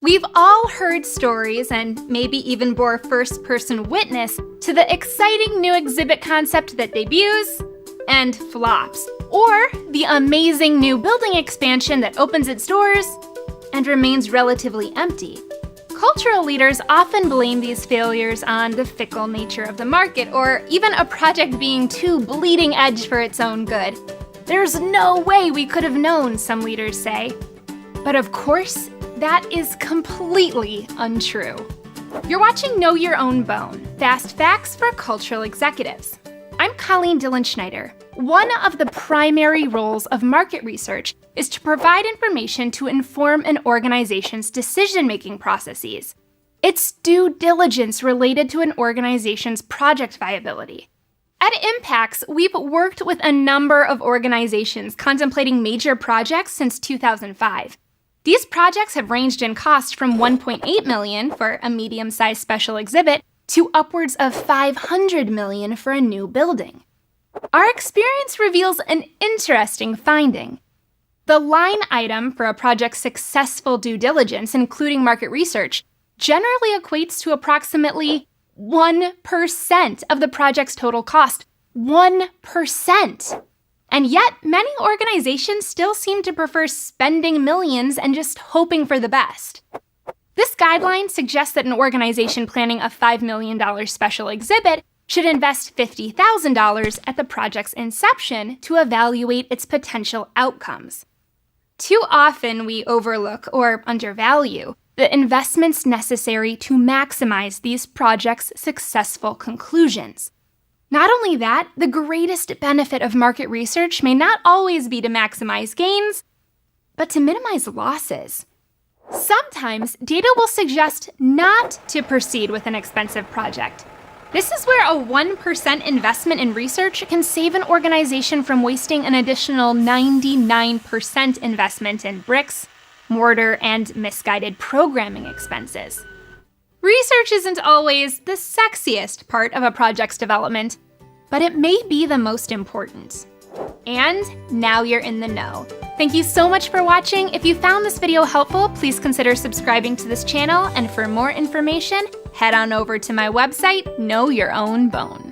We've all heard stories and maybe even bore first-person witness to the exciting new exhibit concept that debuts and flops, or the amazing new building expansion that opens its doors and remains relatively empty. Cultural leaders often blame these failures on the fickle nature of the market, or even a project being too bleeding edge for its own good. There's no way we could have known, some leaders say. But of course, that is completely untrue. You're watching Know Your Own Bone, Fast Facts for Cultural Executives. I'm Colleen Dilenschneider. One of the primary roles of market research is to provide information to inform an organization's decision-making processes. It's due diligence related to an organization's project viability. At Impacts, we've worked with a number of organizations contemplating major projects since 2005. These projects have ranged in cost from $1.8 million for a medium-sized special exhibit to upwards of $500 million for a new building. Our experience reveals an interesting finding. The line item for a project's successful due diligence, including market research, generally equates to approximately 1% of the project's total cost. 1%! And yet, many organizations still seem to prefer spending millions and just hoping for the best. This guideline suggests that an organization planning a $5 million special exhibit should invest $50,000 at the project's inception to evaluate its potential outcomes. Too often, we overlook or undervalue the investments necessary to maximize these projects' successful conclusions. Not only that, the greatest benefit of market research may not always be to maximize gains, but to minimize losses. Sometimes, data will suggest not to proceed with an expensive project. This is where a 1% investment in research can save an organization from wasting an additional 99% investment in bricks, mortar, and misguided programming expenses. Research isn't always the sexiest part of a project's development, but it may be the most important. And now you're in the know. Thank you so much for watching. If you found this video helpful, please consider subscribing to this channel, and for more information, head on over to my website, Know Your Own Bone.